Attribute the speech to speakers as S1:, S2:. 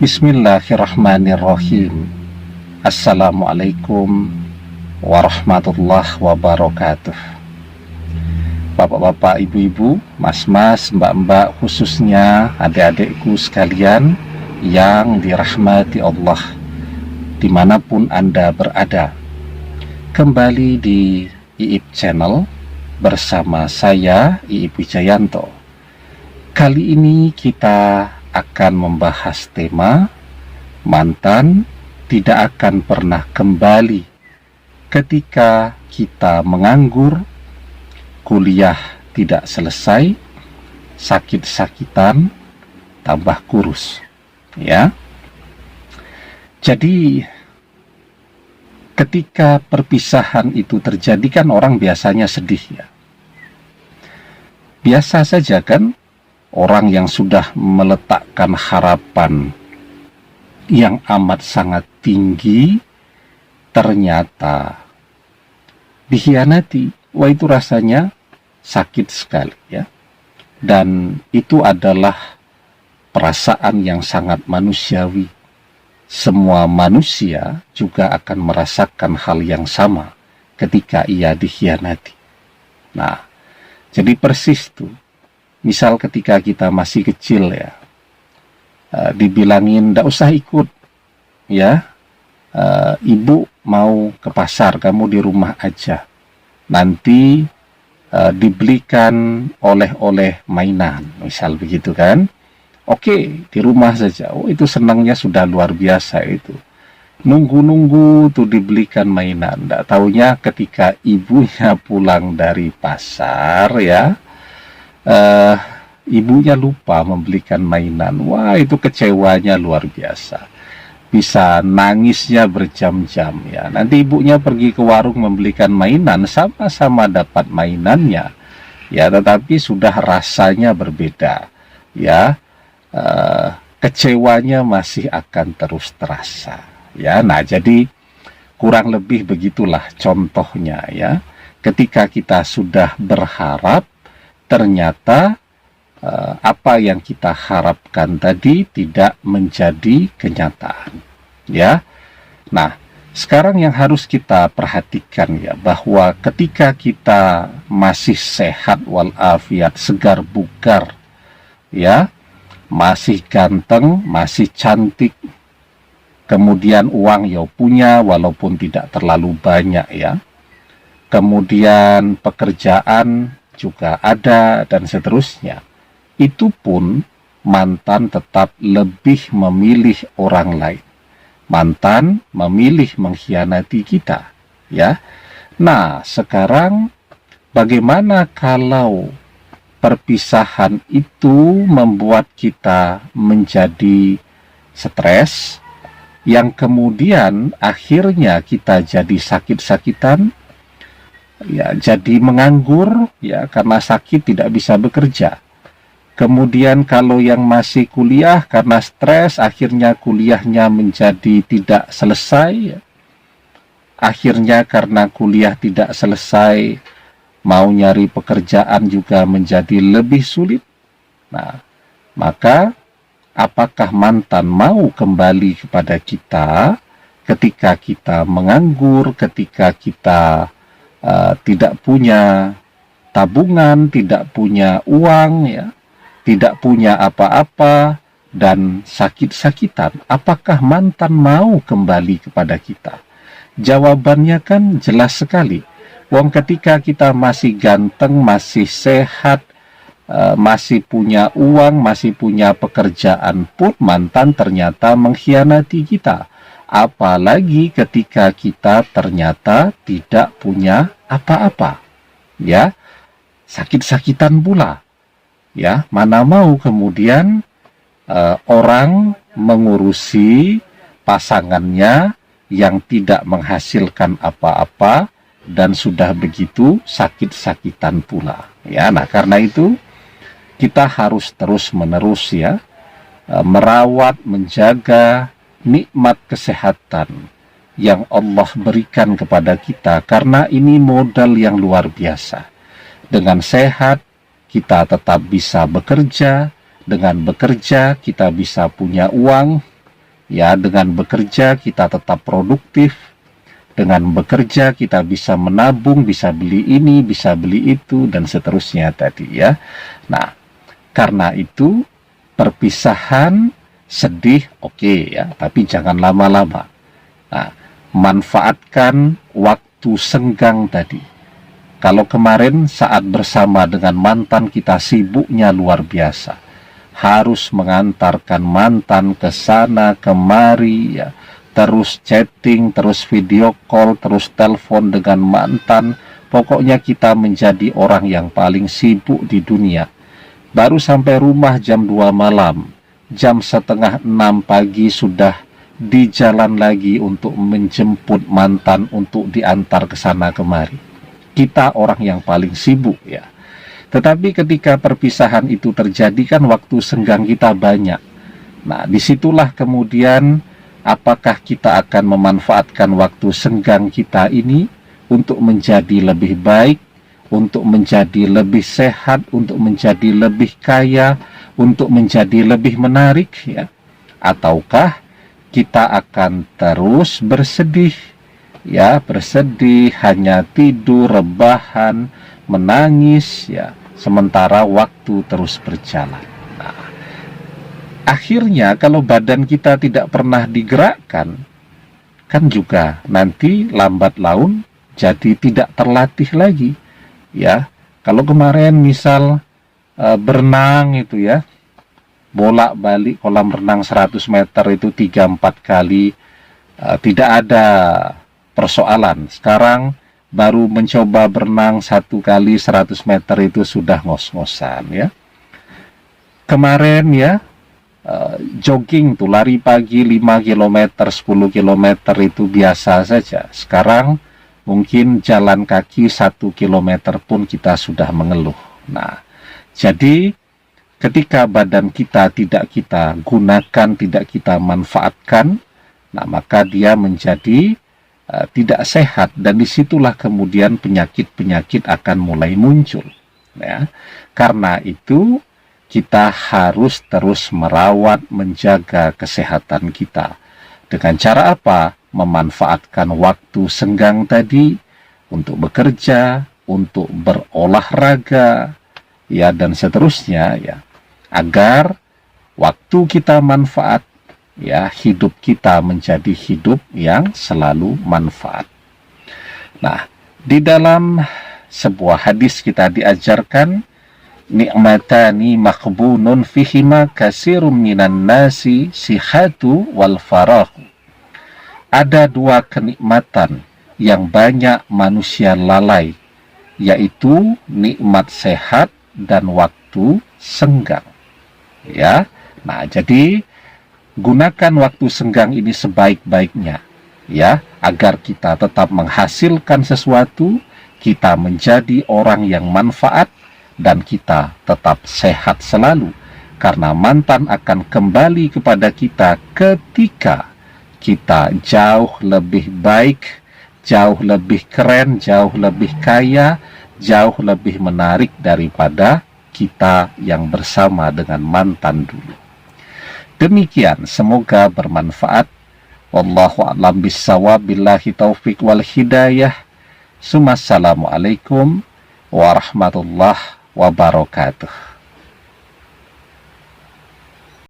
S1: Bismillahirrahmanirrahim. Assalamualaikum warahmatullahi wabarakatuh. Bapak-bapak, ibu-ibu, mas-mas, mbak-mbak, khususnya adik-adikku sekalian yang dirahmati Allah dimanapun Anda berada. Kembali di Iip Channel bersama saya, Iip Wijayanto. Kali ini kita akan membahas tema mantan tidak akan pernah kembali ketika kita menganggur, kuliah tidak selesai, sakit-sakitan, tambah kurus. Ya. Jadi ketika perpisahan itu terjadi kan orang biasanya sedih ya. Biasa saja kan orang yang sudah meletakkan harapan yang amat sangat tinggi ternyata dikhianati. Wah, itu rasanya sakit sekali ya. Dan itu adalah perasaan yang sangat manusiawi. Semua manusia juga akan merasakan hal yang sama ketika ia dikhianati. Nah, jadi persis tuh. Misal ketika kita masih kecil ya, dibilangin ndak usah ikut ya, ibu mau ke pasar, kamu di rumah aja, nanti dibelikan oleh-oleh mainan, misal begitu kan. Oke, di rumah saja. Oh, itu senangnya sudah luar biasa itu. Nunggu-nunggu tuh dibelikan mainan. Ndak taunya ketika ibunya pulang dari pasar ya, ibunya lupa membelikan mainan. Wah, itu kecewanya luar biasa. Bisa nangisnya berjam-jam ya. Nanti ibunya pergi ke warung membelikan mainan, sama-sama dapat mainannya ya, tetapi sudah rasanya berbeda ya. Kecewanya masih akan terus terasa ya. Nah, jadi kurang lebih begitulah contohnya ya. Ketika kita sudah berharap, ternyata apa yang kita harapkan tadi tidak menjadi kenyataan ya. Nah, sekarang yang harus kita perhatikan ya, bahwa ketika kita masih sehat walafiat, segar bugar ya, masih ganteng, masih cantik, kemudian uang ya punya walaupun tidak terlalu banyak ya, kemudian pekerjaan juga ada dan seterusnya, itu pun mantan tetap lebih memilih orang lain. Mantan memilih mengkhianati kita ya. Nah, sekarang bagaimana kalau perpisahan itu membuat kita menjadi stres, yang kemudian akhirnya kita jadi sakit-sakitan ya, jadi menganggur ya, karena sakit tidak bisa bekerja. Kemudian kalau yang masih kuliah karena stres, akhirnya kuliahnya menjadi tidak selesai ya. Akhirnya karena kuliah tidak selesai, mau nyari pekerjaan juga menjadi lebih sulit. Nah, maka apakah mantan mau kembali kepada kita ketika kita menganggur, ketika kita tidak punya tabungan, tidak punya uang ya, tidak punya apa-apa, dan sakit-sakitan? Apakah mantan mau kembali kepada kita? Jawabannya kan jelas sekali. Wong, ketika kita masih ganteng, masih sehat, masih punya uang, masih punya pekerjaan pun mantan ternyata mengkhianati kita. Apalagi ketika kita ternyata tidak punya apa-apa ya, sakit-sakitan pula ya. Mana mau kemudian orang mengurusi pasangannya yang tidak menghasilkan apa-apa dan sudah begitu sakit-sakitan pula ya. Nah, karena itu kita harus terus-menerus ya, merawat, menjaga nikmat kesehatan yang Allah berikan kepada kita, karena ini modal yang luar biasa. Dengan sehat kita tetap bisa bekerja, dengan bekerja kita bisa punya uang, Ya, dengan bekerja kita tetap produktif. Dengan bekerja kita bisa menabung, bisa beli ini, bisa beli itu, dan seterusnya tadi ya. Nah, karena itu perpisahan sedih oke ya, tapi jangan lama-lama. Nah, manfaatkan waktu senggang tadi. Kalau kemarin saat bersama dengan mantan kita sibuknya luar biasa, harus mengantarkan mantan ke sana kemari ya, terus chatting, terus video call, terus telepon dengan mantan. Pokoknya kita menjadi orang yang paling sibuk di dunia. Baru sampai rumah jam 2 malam, jam setengah 6 pagi sudah di jalan lagi untuk menjemput mantan untuk diantar ke sana kemari. Kita orang yang paling sibuk ya. Tetapi ketika perpisahan itu terjadi kan waktu senggang kita banyak. Nah, disitulah kemudian apakah kita akan memanfaatkan waktu senggang kita ini untuk menjadi lebih baik, untuk menjadi lebih sehat, untuk menjadi lebih kaya, untuk menjadi lebih menarik ya. Ataukah kita akan terus bersedih ya, bersedih, hanya tidur, rebahan, menangis ya, sementara waktu terus berjalan. Nah, akhirnya kalau badan kita tidak pernah digerakkan, kan juga nanti lambat laun jadi tidak terlatih lagi ya. Kalau kemarin misal berenang itu ya, bolak-balik kolam renang 100 meter itu 3-4 kali, tidak ada persoalan. Sekarang baru mencoba berenang 1 kali 100 meter itu sudah ngos-ngosan ya. Kemarin ya jogging tuh, lari pagi 5 km 10 km itu biasa saja. Sekarang mungkin jalan kaki 1 km pun kita sudah mengeluh. Nah, jadi ketika badan kita tidak kita gunakan, tidak kita manfaatkan, nah maka dia menjadi tidak sehat, dan disitulah kemudian penyakit-penyakit akan mulai muncul ya. Karena itu kita harus terus merawat, menjaga kesehatan kita. Dengan cara apa? Memanfaatkan waktu senggang tadi untuk bekerja, untuk berolahraga ya, dan seterusnya ya, agar waktu kita manfaat ya, hidup kita menjadi hidup yang selalu manfaat. Nah, di dalam sebuah hadis kita diajarkan, ni'matani makhbunun fihima kasirum minan nasi sihatu wal farahu. Ada 2 kenikmatan yang banyak manusia lalai, yaitu nikmat sehat dan waktu senggang. Ya. Nah, jadi gunakan waktu senggang ini sebaik-baiknya ya, agar kita tetap menghasilkan sesuatu, kita menjadi orang yang manfaat, dan kita tetap sehat selalu. Karena mantan akan kembali kepada kita ketika kita jauh lebih baik, jauh lebih keren, jauh lebih kaya, jauh lebih menarik daripada kita yang bersama dengan mantan dulu. Demikian, semoga bermanfaat. Wallahu a'lam bissawab, billahi taufik wal hidayah. Assalamualaikum warahmatullahi wabarakatuh.